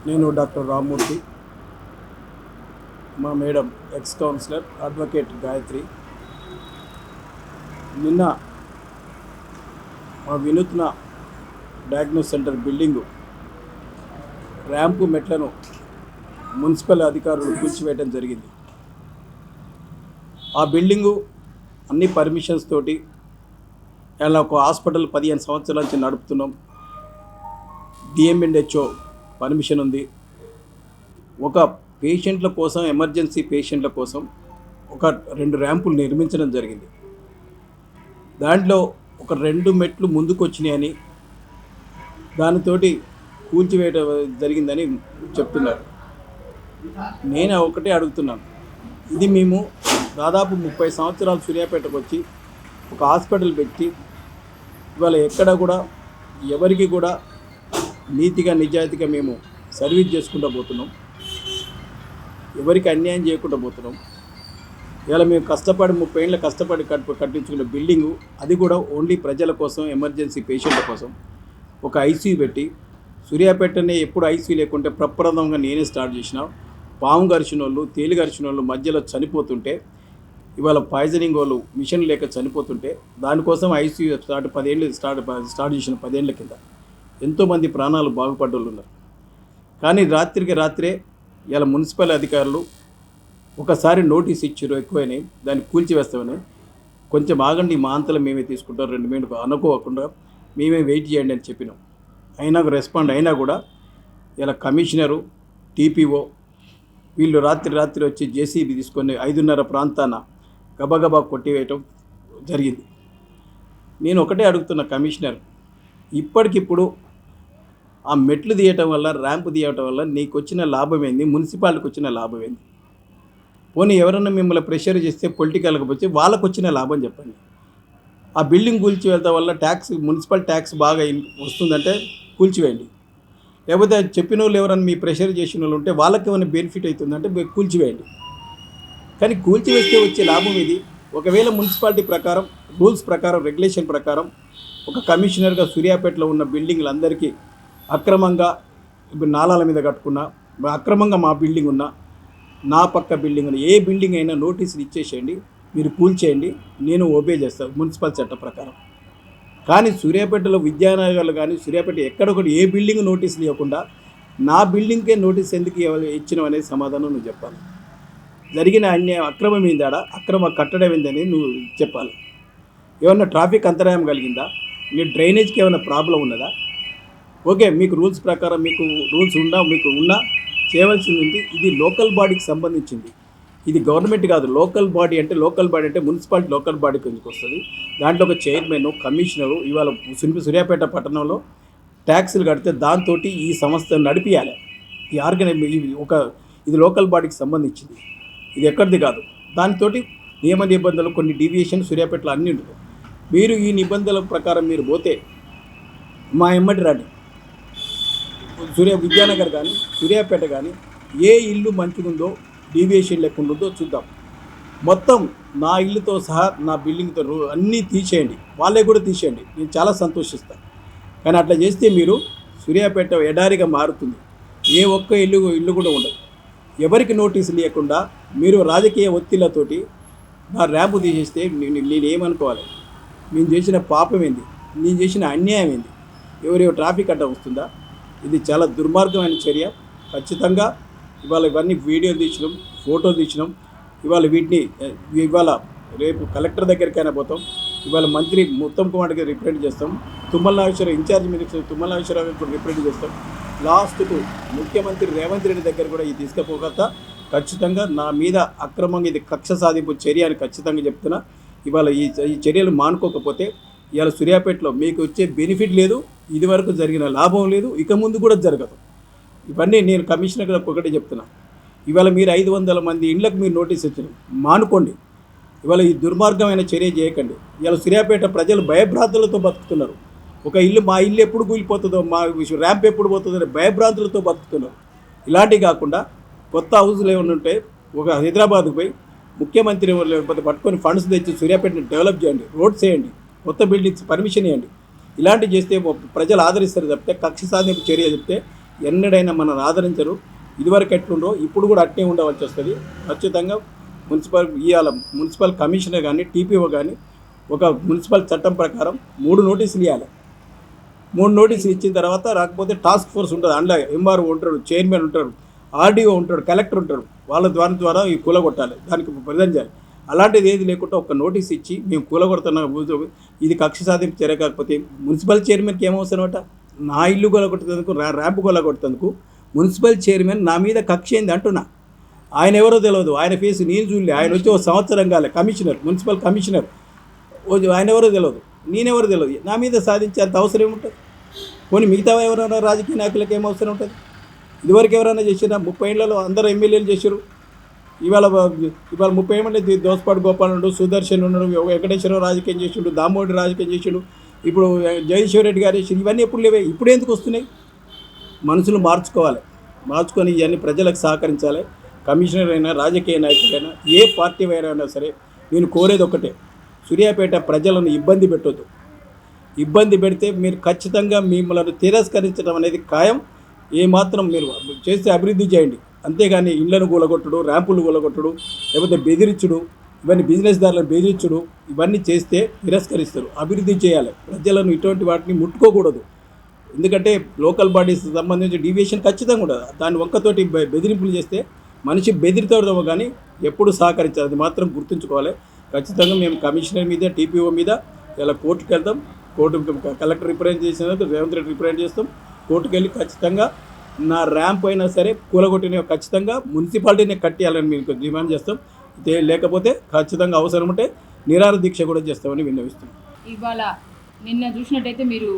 నేను డాక్టర్ రామ్మూర్తి, మా madam ex councillor advocate Gayatri. నిన్న మా Vinutna diagnostic centre building ramp మెట్లను మున్సిపల్ అధికారులు కూల్చివేయడం జరిగింది. ఆ బిల్డింగు అన్ని పర్మిషన్స్ తోటి ఇలా ఒక హాస్పిటల్ 15 సంవత్సరాల నుంచి నడుపుతున్నాం. DMNHO పర్మిషన్ ఉంది. ఒక పేషెంట్ల కోసం, ఎమర్జెన్సీ పేషెంట్ల కోసం ఒక 2 ర్యాంపులు నిర్మించడం జరిగింది. దాంట్లో ఒక 2 మెట్లు ముందుకు వచ్చినాయని, దానితోటి కూల్చివేయడం జరిగిందని చెప్తున్నారు. నేను ఒకటే అడుగుతున్నాను, ఇది మేము దాదాపు 30 సంవత్సరాలు సూర్యాపేటకు వచ్చి ఒక హాస్పిటల్ పెట్టి ఇవాళ ఎక్కడ కూడా ఎవరికి కూడా నీతిగా నిజాయితీగా మేము సర్వీస్ చేసుకుంటూ పోతున్నాం, ఎవరికి అన్యాయం చేయకుండా పోతున్నాం. ఇవాళ మేము కష్టపడి 30 ఏళ్ళ కష్టపడి కట్టించుకున్న బిల్డింగు, అది కూడా ఓన్లీ ప్రజల కోసం, ఎమర్జెన్సీ పేషెంట్ల కోసం ఒక ఐసీయూ పెట్టి, సూర్యాపేటనే ఎప్పుడు ఐసీయూ లేకుంటే ప్రప్రథమంగా నేనే స్టార్ట్ చేసిన. పాము గరిచిన వాళ్ళు, తేలి గరిచిన వాళ్ళు మధ్యలో చనిపోతుంటే, ఇవాళ పాయిజనింగ్ వాళ్ళు మిషన్ లేక చనిపోతుంటే, దానికోసం ఐసీయూ స్టార్ట్ చేసిన 10 ఏళ్ళ కింద ఎంతోమంది ప్రాణాలు బాగుపడ్డోళ్ళు ఉన్నారు. కానీ రాత్రికి రాత్రే ఇలా మున్సిపల్ అధికారులు ఒకసారి నోటీస్ ఇచ్చారు, ఎక్కువైనాయి, దాన్ని కూల్చివేస్తామని. కొంచెం ఆగండి, మా అంతలో మేమే తీసుకుంటాం, 2 మినిట్లు అనుకోకుండా మేమే వెయిట్ చేయండి అని చెప్పినాం. అయినా రెస్పాండ్ అయినా కూడా ఇలా కమిషనరు, TPO వీళ్ళు రాత్రి వచ్చి JCB తీసుకొని 5:30 ప్రాంతాన గబగబా కొట్టివేయటం జరిగింది. నేను ఒకటే అడుగుతున్న కమిషనర్, ఇప్పటికిప్పుడు ఆ మెట్లు తీయటం వల్ల, ర్యాంపు తీయటం వల్ల నీకు వచ్చిన లాభం ఏంది, మున్సిపాలిటీకి వచ్చిన లాభం ఏంది? పోనీ ఎవరన్నా మిమ్మల్ని ప్రెషర్ చేస్తే పొలిటికల్గా వచ్చి వాళ్ళకు వచ్చిన లాభం చెప్పండి. ఆ బిల్డింగ్ కూల్చివేయడం వల్ల మున్సిపల్ ట్యాక్స్ బాగా వస్తుందంటే కూల్చివేయండి. లేకపోతే చెప్పిన వాళ్ళు ఎవరైనా మీ ప్రెషర్ చేసిన వాళ్ళు ఉంటే వాళ్ళకి ఏమైనా బెనిఫిట్ అవుతుందంటే కూల్చివేయండి. కానీ కూల్చివేస్తే వచ్చే లాభం ఇది. ఒకవేళ మున్సిపాలిటీ ప్రకారం, రూల్స్ ప్రకారం, రెగ్యులేషన్ ప్రకారం ఒక కమిషనర్గా సూర్యాపేటలో ఉన్న బిల్డింగ్లందరికీ అక్రమంగా ఇప్పుడు నాలాల మీద కట్టుకున్నా, అక్రమంగా మా బిల్డింగ్ ఉన్నా, నా పక్క బిల్డింగ్ ఉన్న ఏ బిల్డింగ్ అయినా నోటీసులు ఇచ్చేసేయండి, మీరు కూల్చేయండి, నేను ఓబే చేస్తాను మున్సిపల్ చట్ట ప్రకారం. కానీ సూర్యాపేటలో విద్యానగర్లు కానీ, సూర్యాపేట ఎక్కడొకటి ఏ బిల్డింగ్ నోటీసులు ఇవ్వకుండా నా బిల్డింగ్కే నోటీస్ ఎందుకు ఇచ్చినావు అనేది సమాధానం నువ్వు చెప్పాలి. జరిగిన అన్యాయం, అక్రమం ఏందాడా, అక్రమ కట్టడం ఏందని నువ్వు చెప్పాలి. ఏమన్నా ట్రాఫిక్ అంతరాయం కలిగిందా, మీ డ్రైనేజ్కి ఏమైనా ప్రాబ్లం ఉన్నదా? ఓకే, మీకు రూల్స్ ప్రకారం మీకు ఉన్నా చేయవలసింది ఉంది. ఇది లోకల్ బాడీకి సంబంధించింది, ఇది గవర్నమెంట్ కాదు. లోకల్ బాడీ అంటే మున్సిపాలిటీ లోకల్ బాడీ కిందకి వస్తుంది. దాంట్లో ఒక చైర్మన్, కమిషనరు, ఇవాళ సూర్యాపేట పట్టణంలో ట్యాక్సులు కడితే దాంతో ఈ సంస్థను నడిపియాలి. ఇది లోకల్ బాడీకి సంబంధించింది, ఇది ఎక్కడిది కాదు. దాంతో నియమ నిబంధనలు కొన్ని డీవియేషన్ సూర్యాపేటలో అన్నీ ఉంటాయి. మీరు ఈ నిబంధనల ప్రకారం మీరు పోతే మా ఎమ్మటి రండి. విద్యానగర్ కానీ, సూర్యాపేట కానీ ఏ ఇల్లు మంచిగుందో, డీవియేషన్ లేకుండా ఉందో చూద్దాం. మొత్తం నా ఇల్లుతో సహా, నా బిల్డింగ్తో అన్నీ తీసేయండి, వాళ్ళే కూడా తీసేయండి, నేను చాలా సంతోషిస్తాను. కానీ అట్లా చేస్తే మీరు సూర్యాపేట ఎడారిగా మారుతుంది. ఏ ఒక్క ఇల్లు కూడా ఉండదు. ఎవరికి నోటీసులు ఇవ్వకుండా మీరు రాజకీయ ఒత్తిళ్లతోటి నా ర్యాంపు తీసేస్తే నేనేమనుకోవాలి? నేను చేసిన పాపం ఏంది, నేను చేసిన అన్యాయం ఏంది? ఎవరెవరు ట్రాఫిక్ అడ్డం వస్తుందా? ఇది చాలా దుర్మార్గమైన చర్య. ఖచ్చితంగా ఇవాళ ఇవన్నీ వీడియోలు తీసినాం, ఫోటోలు తీసినాం. ఇవాళ రేపు కలెక్టర్ దగ్గరికైనా పోతాం. ఇవాళ మంత్రి ఉత్తమ్ కుమార్ గారికి రిప్రజెంట్ చేస్తాం. తుమ్మల నాగేశ్వరరావు ఇన్ఛార్జ్ మినిస్టర్ తుమ్మల నాగేశ్వరరావు గారికి కూడా రిప్రజెంట్ చేస్తాం. లాస్ట్కు ముఖ్యమంత్రి రేవంత్ రెడ్డి దగ్గర కూడా ఇది తీసుకుపోగలుగుతా. ఖచ్చితంగా నా మీద అక్రమంగా ఇది కక్ష సాధింపు చర్య అని ఖచ్చితంగా చెప్తున్నా. ఇవాళ ఈ చర్యలు మానుకోకపోతే ఇవాళ సూర్యాపేటలో మీకు వచ్చే బెనిఫిట్ లేదు, ఇదివరకు జరిగిన లాభం లేదు, ఇక ముందు కూడా జరగదు. ఇవన్నీ నేను కమిషనర్ గారికి ఒకటే చెప్తున్నా. ఇవాళ మీరు 500 మంది ఇళ్లకు మీరు నోటీస్ ఇచ్చారు, మానుకోండి. ఇవాళ ఈ దుర్మార్గమైన చర్య చేయకండి. ఇవాళ సూర్యాపేట ప్రజలు భయభ్రాంతులతో బతుకుతున్నారు. మా ఇల్లు ఎప్పుడు కూలిపోతుందో, మా ర్యాంప్ ఎప్పుడు పోతుందో అనే భయభ్రాంతులతో బతుకుతున్నారు. ఇలాంటివి కాకుండా కొత్త హౌస్లు ఏమైనా ఉంటే ఒక హైదరాబాద్కు పోయి ముఖ్యమంత్రి లేకపోతే పట్టుకొని ఫండ్స్ తెచ్చి సూర్యాపేటని డెవలప్ చేయండి, రోడ్స్ వేయండి, కొత్త బిల్డింగ్స్ పర్మిషన్ ఇవ్వండి. ఇలాంటివి చేస్తే ప్రజలు ఆదరిస్తారు తప్పితే కక్ష సాధింపు చర్య చెప్తే ఎన్నడైనా మనల్ని ఆదరించరు. ఇదివరకు ఎట్లుండో ఇప్పుడు కూడా అట్నే ఉండవలసి వస్తుంది. ఖచ్చితంగా మున్సిపల్ కమిషనర్ కానీ టీపీఓ కానీ ఒక మున్సిపల్ చట్టం ప్రకారం 3 నోటీసులు ఇవ్వాలి. 3 నోటీసులు ఇచ్చిన తర్వాత రాకపోతే టాస్క్ ఫోర్స్ ఉంటుంది. అందులో ఎంఆర్ఓ ఉంటాడు, చైర్మన్ ఉంటాడు, ఆర్డీఓ ఉంటాడు, కలెక్టర్ ఉంటాడు. వాళ్ళ ద్వారా ఈ కూలగొట్టాలి, దానికి ప్రజెంట్ చేయాలి. అలాంటిది ఏది లేకుండా ఒక నోటీస్ ఇచ్చి మేము కూలగొడుతున్నాం, ఇది కక్ష సాధింపు చర్య కాకపోతే మున్సిపల్ చైర్మన్కి ఏమవసరమట? నా ఇల్లు కూలగొట్టేందుకు, ర్యాంపు కూలగొట్టేందుకు మున్సిపల్ చైర్మన్ నా మీద కక్ష ఏంది అంటున్నా. ఆయన ఎవరో తెలియదు, ఆయన ఫేస్ నేను చూడలే. ఆయన వచ్చి 1 సంవత్సరం కాలే కమిషనర్, మున్సిపల్ కమిషనర్. ఆయన ఎవరో తెలియదు, నేనెవరో తెలియదు. నా మీద సాధించే అంత అవసరం ఏముంటుంది? పోనీ మిగతా ఎవరైనా రాజకీయ నాయకులకు ఏం అవసరం ఉంటుంది? ఇదివరకు ఎవరైనా చేసినా? 30 ఏళ్లలో అందరూ ఎమ్మెల్యేలు చేశారు. ఇవాళ 30 ఏళ్ళ దోసపాటి గోపాలుడు, సుదర్శన్ ఉన్నాడు, వెంకటేశ్వరరావు రాజకీయం చేసిండు, దామోడి రాజకీయం చేసిండు, ఇప్పుడు జగదీశ్వర్ రెడ్డి గారు చేసిండు. ఇవన్నీ ఎప్పుడు లేవే, ఇప్పుడు ఎందుకు వస్తున్నాయి? మనుషులు మార్చుకొని ఇవన్నీ ప్రజలకు సహకరించాలి. కమిషనర్ అయినా, రాజకీయ నాయకులైనా, ఏ పార్టీ అయినా సరే నేను కోరేది ఒకటే, సూర్యాపేట ప్రజలను ఇబ్బంది పెట్టొద్దు. ఇబ్బంది పెడితే మీరు ఖచ్చితంగా మిమ్మల్ని తిరస్కరించడం అనేది ఖాయం. ఏమాత్రం మీరు చేస్తే అభివృద్ధి చేయండి, అంతేగాని ఇళ్లను కూలగొట్టుడు, ర్యాంపులు కూలగొట్టుడు, లేకపోతే బెదిరించుడు, ఇవన్నీ బిజినెస్దారులను బెదిరించుడు, ఇవన్నీ చేస్తే తిరస్కరిస్తారు. అభివృద్ధి చేయాలి. ప్రజలను ఇటువంటి వాటిని ముట్టుకోకూడదు. ఎందుకంటే లోకల్ బాడీస్ సంబంధించి డీవియేషన్ ఖచ్చితంగా ఉండదు. దాని ఒక్కతోటి బెదిరింపులు చేస్తే మనిషి బెదిరితాడేమో కానీ ఎప్పుడు సహకరించాలి. అది మాత్రం గుర్తుంచుకోవాలి. ఖచ్చితంగా మేము కమిషనర్ మీద, టీపీఓ మీద ఇలా కోర్టుకు వెళ్తాం. కలెక్టర్ రిప్రజెంట్ చేసిన రేవంత్ రెడ్డి రిప్రజెంట్ చేస్తాం. కోర్టుకు వెళ్ళి ఖచ్చితంగా నా ర్యాంప్ అయినా సరే కూలగొట్టిన ఖచ్చితంగా మున్సిపాలిటీనే కట్టేయాలని మీకు డిమాండ్ చేస్తాం. లేకపోతే ఖచ్చితంగా అవసరం ఉంటే నిరాహార దీక్ష కూడా చేస్తామని విన్నవిస్తున్నాం. ఇవాళ నిన్న చూసినట్టయితే మీరు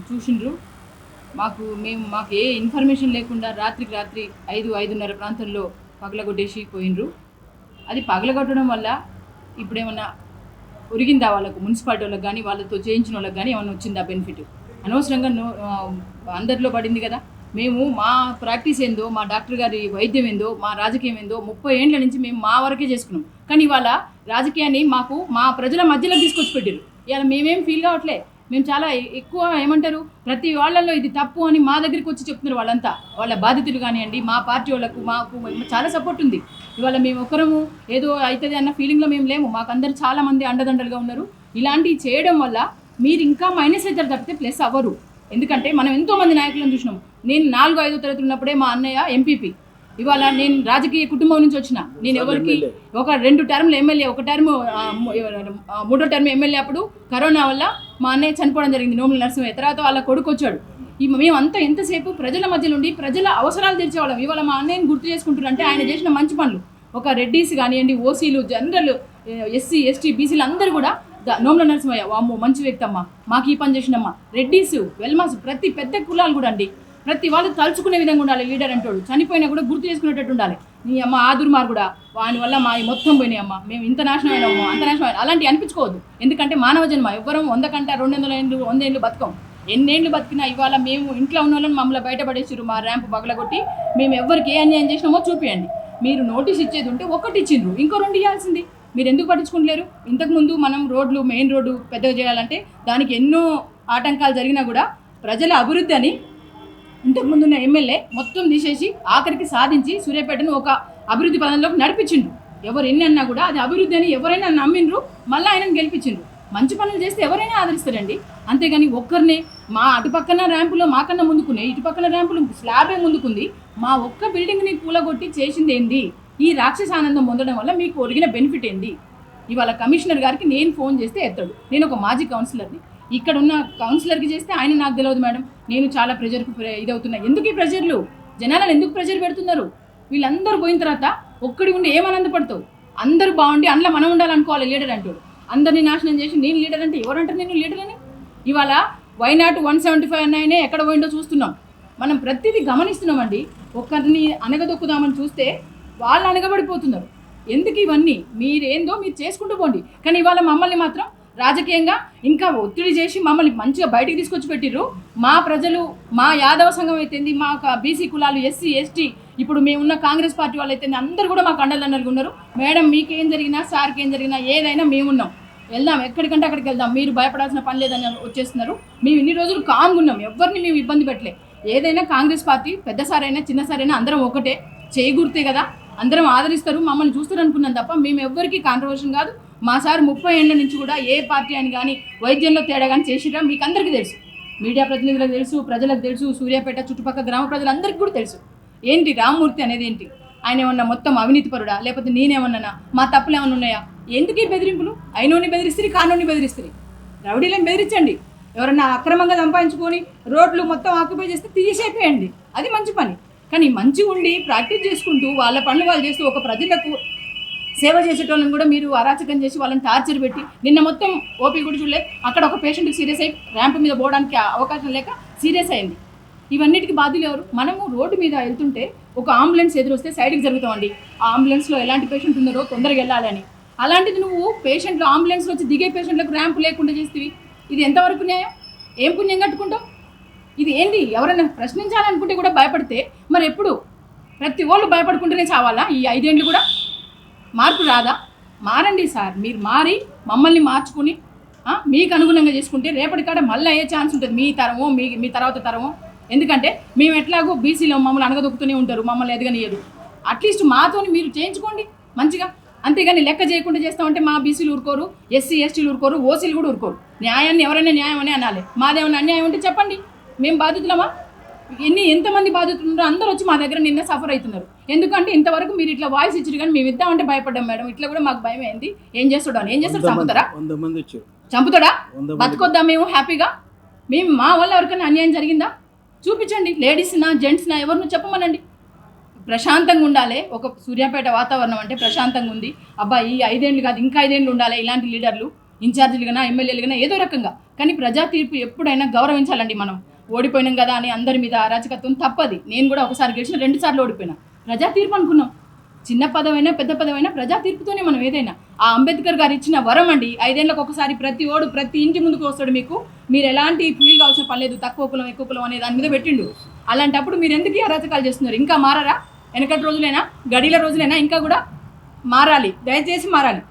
చూసిండ్రు, మాకు ఏ ఇన్ఫర్మేషన్ లేకుండా రాత్రికి రాత్రి 5-5:30 ప్రాంతంలో పగలగొట్టేసి పోయినరు. అది పగలగొట్టడం వల్ల ఇప్పుడేమన్నా ఒరిగిందా వాళ్ళకు, మున్సిపాలిటీ వాళ్ళకి కానీ వాళ్ళతో చేయించిన వాళ్ళకి కానీ ఏమన్నా వచ్చిందా బెనిఫిట్? అనవసరంగా అందరిలో పడింది కదా. మేము మా ప్రాక్టీస్ ఏందో, మా డాక్టర్ గారి వైద్యం ఏందో, మా రాజకీయం ఏందో 30 ఏళ్ల నుంచి మేము మా వరకే చేసుకున్నాం. కానీ ఇవాళ రాజకీయాన్ని మా ప్రజల మధ్యలో తీసుకొచ్చి పెట్టారు. ఇవాళ మేమేం ఫీల్ కావట్లే. మేము చాలా ఎక్కువ ఏమంటారు, ప్రతి వాళ్ళల్లో ఇది తప్పు అని మా దగ్గరికి వచ్చి చెప్తున్నారు. వాళ్ళంతా వాళ్ళ బాధితులు కానివ్వండి, మా పార్టీ వాళ్ళకు మాకు చాలా సపోర్ట్ ఉంది. ఇవాళ మేము ఒకరము ఏదో అవుతుంది అన్న ఫీలింగ్లో మేము లేము. మాకు అందరు చాలామంది అండదండలుగా ఉన్నారు. ఇలాంటివి చేయడం వల్ల మీరు ఇంకా మైనస్ అవుతారు తప్పితే ప్లస్ అవ్వరు. ఎందుకంటే మనం ఎంతోమంది నాయకులను చూసినాం. నేను 4-5వ తరగతి ఉన్నప్పుడే మా అన్నయ్య ఎంపీపీ. ఇవాళ నేను రాజకీయ కుటుంబం నుంచి వచ్చిన. నేను ఎవరికి ఒక 2 టర్మ్లు ఎమ్మెల్యే, ఒక టర్మ్ 3వ టర్మ్ ఎమ్మెల్యే. అప్పుడు కరోనా వల్ల మా అన్నయ్య చనిపోవడం జరిగింది, నోముల నరసింహయ్య. తర్వాత వాళ్ళ కొడుకు వచ్చాడు. మేమంతా ఎంతసేపు ప్రజల మధ్య నుండి ప్రజల అవసరాలు తీర్చేవాళ్ళం. ఇవాళ మా అన్నయ్యని గుర్తు చేసుకుంటున్నారంటే ఆయన చేసిన మంచి పనులు. ఒక రెడ్డీస్ కానివ్వండి, ఓసీలు, జనరల్, ఎస్సీ, ఎస్టీ, బీసీలు అందరూ కూడా నోముల నరసింహయ్య వామ్మో మంచి వ్యక్తి అమ్మ, మాకు ఈ పని చేసినమ్మా. రెడ్డీస్, వెల్మాస్, ప్రతి పెద్ద కులాలు కూడా అండి, ప్రతి వాళ్ళు తలుచుకునే విధంగా ఉండాలి. లీడర్ అంటాడు చనిపోయినా కూడా గుర్తు చేసుకునేటట్టు ఉండాలి. నీ అమ్మ ఆ దుర్మార్గుడు కూడా వాని వల్ల మా మొత్తం పోయినాయి అమ్మ, మేము ఇంత నాశనం అయినామో అంత నాశనం అయినా అలాంటివి అనిపించుకోవద్దు. ఎందుకంటే మానవ జన్మ, ఎవ్వరం 100 కంటే 200 ఏళ్ళు 100 ఏళ్ళు బతకం. ఎన్నేళ్ళు బతికినా ఇవాళ మేము ఇంట్లో ఉన్న వాళ్ళని మమ్మల్ని బయటపడేసారు. మా ర్యాంప్ పగలగొట్టి మేము ఎవరికి ఏ అన్యాయం చేసినామో చూపియండి. మీరు నోటీస్ ఇచ్చేది ఉంటే 1 ఇచ్చిండ్రు, ఇంకో 2 ఇవ్వాల్సింది. మీరు ఎందుకు పట్టించుకుంటలేరు? ఇంతకుముందు మనం రోడ్లు, మెయిన్ రోడ్డు పెద్దగా చేయాలంటే దానికి ఎన్నో ఆటంకాలు జరిగినా కూడా ప్రజల అభివృద్ధి అని ఇంతకుముందు ఉన్న ఎమ్మెల్యే మొత్తం తీసేసి ఆఖరికి సాధించి సూర్యాపేటను ఒక అభివృద్ధి పదంలోకి నడిపించిండ్రు. ఎవరు ఎన్ని అన్నా కూడా అది అభివృద్ధి అని ఎవరైనా నమ్మిండ్రు, మళ్ళీ ఆయనను గెలిపించిండ్రు. మంచి పనులు చేస్తే ఎవరైనా ఆదరిస్తారండి. అంతేగాని ఒక్కరినే మా అటుపక్కన ర్యాంపులో మాకన్నా ముందుకున్నాయి, ఇటుపక్కన ర్యాంపులు స్లాబే ముందుకుంది, మా ఒక్క బిల్డింగ్ని కూలగొట్టి చేసింది ఏంది? ఈ రాక్షస ఆనందం పొందడం వల్ల మీకు ఒరిగిన బెనిఫిట్ ఏంది? ఇవాళ కమిషనర్ గారికి నేను ఫోన్ చేస్తే ఎత్తాడు. నేను ఒక మాజీ కౌన్సిలర్ని. ఇక్కడ ఉన్న కౌన్సిలర్కి చేస్తే ఆయన నాకు తెలియదు మేడం, నేను చాలా ప్రెజర్కు ఇదవుతున్నా. ఎందుకు ఈ ప్రెజర్లు? జనాలను ఎందుకు ప్రెజర్ పెడుతున్నారు? వీళ్ళందరూ పోయిన తర్వాత ఒక్కడి ఉండి ఏమనందపడతావు? అందరూ బాగుండి అందులో మనం ఉండాలనుకోవాలి లీడర్ అంటాడు. అందరినీ నాశనం చేసి నేను లీడర్ అంటే ఎవరంటారు నేను లీడర్ అని? ఇవాళ వైనాట్ 175 అన్నాయనే ఎక్కడ పోయిందో చూస్తున్నాం. మనం ప్రతిదీ గమనిస్తున్నామండి. ఒక్కరిని అనగదొక్కుదామని చూస్తే వాళ్ళు అనగబడిపోతున్నారు. ఎందుకు ఇవన్నీ? మీరేందో మీరు చేసుకుంటూ పోండి. కానీ ఇవాళ మమ్మల్ని మాత్రం రాజకీయంగా ఇంకా ఒత్తిడి చేసి మమ్మల్ని మంచిగా బయటికి తీసుకొచ్చి పెట్టిర్రు. మా ప్రజలు, మా యాదవ సంఘం అయితేంది, మా బీసీ కులాలు, ఎస్సీ, ఎస్టీ, ఇప్పుడు మేమున్న కాంగ్రెస్ పార్టీ వాళ్ళు అయితే అందరూ కూడా మాకు అండదండలుగా ఉన్నారు. మేడం మీకేం జరిగినా, సార్కి ఏం జరిగినా ఏదైనా మేమున్నాం, వెళ్దాం, ఎక్కడికంటే అక్కడికి వెళ్దాం, మీరు భయపడాల్సిన పని లేదని వచ్చేస్తున్నారు. మేము ఇన్ని రోజులు కామ్గా ఉన్నాం, ఎవరిని మేము ఇబ్బంది పెట్టలే. ఏదైనా కాంగ్రెస్ పార్టీ పెద్ద సారైనా చిన్న సారైనా అందరం ఒకటే, చేయగుర్తే కదా, అందరం ఆదరిస్తారు, మమ్మల్ని చూస్తారు అనుకున్నాం తప్ప మేము ఎవ్వరికీ కాంట్రవర్షన్ కాదు. మా సార్ 30 ఏళ్ల నుంచి కూడా ఏ పార్టీ అని కానీ వైద్యంలో తేడా కానీ చేసిరా మీకు అందరికీ తెలుసు, మీడియా ప్రతినిధులకు తెలుసు, ప్రజలకు తెలుసు, సూర్యాపేట చుట్టుపక్కల గ్రామ ప్రజలందరికీ కూడా తెలుసు. ఏంటి రామ్మూర్తి అనేది ఏంటి, ఆయన ఏమన్నా మొత్తం అవినీతి పరుడా, లేకపోతే నేనేమన్నానా, మా తప్పులు ఏమన్నా ఉన్నాయా? ఎందుకు ఈ బెదిరింపులు? అయినోని బెదిరిస్తుంది, కానోని బెదిరిస్తుంది. రౌడీలను బెదిరించండి, ఎవరన్నా అక్రమంగా సంపాదించుకొని రోడ్లు మొత్తం ఆక్యుపై చేస్తే తీసేపేయండి, అది మంచి పని. కానీ మంచిగా ఉండి ప్రాక్టీస్ చేసుకుంటూ వాళ్ళ పనులు వాళ్ళు చేస్తూ ఒక ప్రజలకు సేవ చేసేటోళ్ళని కూడా మీరు అరాచకం చేసి వాళ్ళని టార్చర్ పెట్టి, నిన్న మొత్తం ఓపీ కూడా చూడలే, అక్కడ ఒక పేషెంట్కి సీరియస్ అయ్యి ర్యాంప్ మీద పోవడానికి అవకాశం లేక సీరియస్ అయింది. ఇవన్నిటికీ బాధ్యులు ఎవరు? మనము రోడ్డు మీద వెళ్తుంటే ఒక అంబులెన్స్ ఎదురొస్తే సైడ్కి జరుగుతామండి, ఆ అంబులెన్స్లో ఎలాంటి పేషెంట్ ఉన్నారో తొందరగా వెళ్ళాలని. అలాంటిది నువ్వు పేషెంట్లు ఆంబులెన్స్లో వచ్చి దిగే పేషెంట్లకు ర్యాంప్ లేకుండా చేస్తేవి, ఇది ఎంతవరకు న్యాయం? ఏం పుణ్యం కట్టుకుంటాం? ఇది ఏంటి? ఎవరైనా ప్రశ్నించాలనుకుంటే కూడా భయపడితే మరి ఎప్పుడు? ప్రతి వాళ్ళు భయపడుకుంటూనే చావాలా? ఈ 5 ఏళ్ళు కూడా మార్పు రాదా? మారండి సార్, మీరు మారి మమ్మల్ని మార్చుకుని మీకు అనుగుణంగా చేసుకుంటే రేపటి కాడ మళ్ళీ అయ్యే ఛాన్స్ ఉంటుంది, మీ తరమో మీ తర్వాత తరమో. ఎందుకంటే మేము ఎట్లాగో బీసీలో మమ్మల్ని అనగదొక్కుతూనే ఉంటారు, మమ్మల్ని ఎదగనియరు. అట్లీస్ట్ మాతోని మీరు చేయించుకోండి మంచిగా, అంతేగాని లెక్క చేయకుండా చేస్తామంటే మా బీసీలు ఊరుకోరు, ఎస్సీ ఎస్టీలు ఊరుకోరు, ఓసీలు కూడా ఊరుకోరు. న్యాయాన్ని ఎవరైనా న్యాయం అని అనాలి. మాదేమన్నా అన్యాయం ఉంటే చెప్పండి, మేము బాధితులమా? ఎంతమంది బాధితులు ఉన్నారో అందరూ వచ్చి మా దగ్గర నిన్న సఫర్ అవుతున్నారు. ఎందుకంటే ఇంతవరకు మీరు ఇట్లా వాయిస్ ఇచ్చారు, కానీ మేము ఇద్దామంటే భయపడ్డాం మేడం. ఇట్లా కూడా మాకు భయం అయింది. ఏం చేస్తాడు? ఏం చేస్తాడు? చంపుతాడా? చంపుతాడా? బతుకొద్దాం మేము హ్యాపీగా. మేము మా వల్ల ఎవరికైనా అన్యాయం జరిగిందా చూపించండి. లేడీస్నా జెంట్స్నా ఎవరినో చెప్పమనండి. ప్రశాంతంగా ఉండాలి. ఒక సూర్యాపేట వాతావరణం అంటే ప్రశాంతంగా ఉంది. అబ్బా ఈ 5 ఏళ్ళు కాదు ఇంకా 5 ఏళ్ళు ఉండాలి ఇలాంటి లీడర్లు, ఇన్ఛార్జీలుగా ఎమ్మెల్యేలుగా ఏదో రకంగా. కానీ ప్రజా తీర్పు ఎప్పుడైనా గౌరవించాలండి. మనం ఓడిపోయినాం కదా అని అందరి మీద అరాచకత్వం తప్పది. నేను కూడా ఒకసారి గెలిచిన 2 సార్లు ఓడిపోయినా. ప్రజా తీర్పు అనుకున్నాం, చిన్న పదవైనా పెద్ద పదవైనా ప్రజా తీర్పుతోనే మనం ఏదైనా. ఆ అంబేద్కర్ గారు ఇచ్చిన వరం అండి. 5 ఏళ్ళకి ఒకసారి ప్రతి ఇంటి ముందుకు వస్తాడు. మీరు ఎలాంటి ఫీల్ కావాల్సిన పని లేదు, తక్కువ కులం ఎక్కువ కులం అనే దాని మీద పెట్టిండు. అలాంటప్పుడు మీరు ఎందుకు అరాచకాలు చేస్తున్నారు? ఇంకా మారారా? వెనకటి రోజులైనా గడిల రోజులైనా ఇంకా కూడా మారాలి, దయచేసి మారాలి.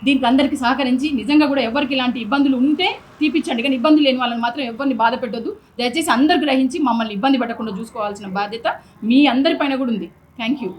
దీనికి అందరికీ సహకరించి నిజంగా కూడా ఎవరికి ఇలాంటి ఇబ్బందులు ఉంటే తీపిచ్చండి, కానీ ఇబ్బందులు లేని వాళ్ళని మాత్రం ఎవరిని బాధ పెట్టొద్దు. దయచేసి అందరు గ్రహించి మమ్మల్ని ఇబ్బంది పెట్టకుండా చూసుకోవాల్సిన బాధ్యత మీ అందరిపైన కూడా ఉంది. Thank you.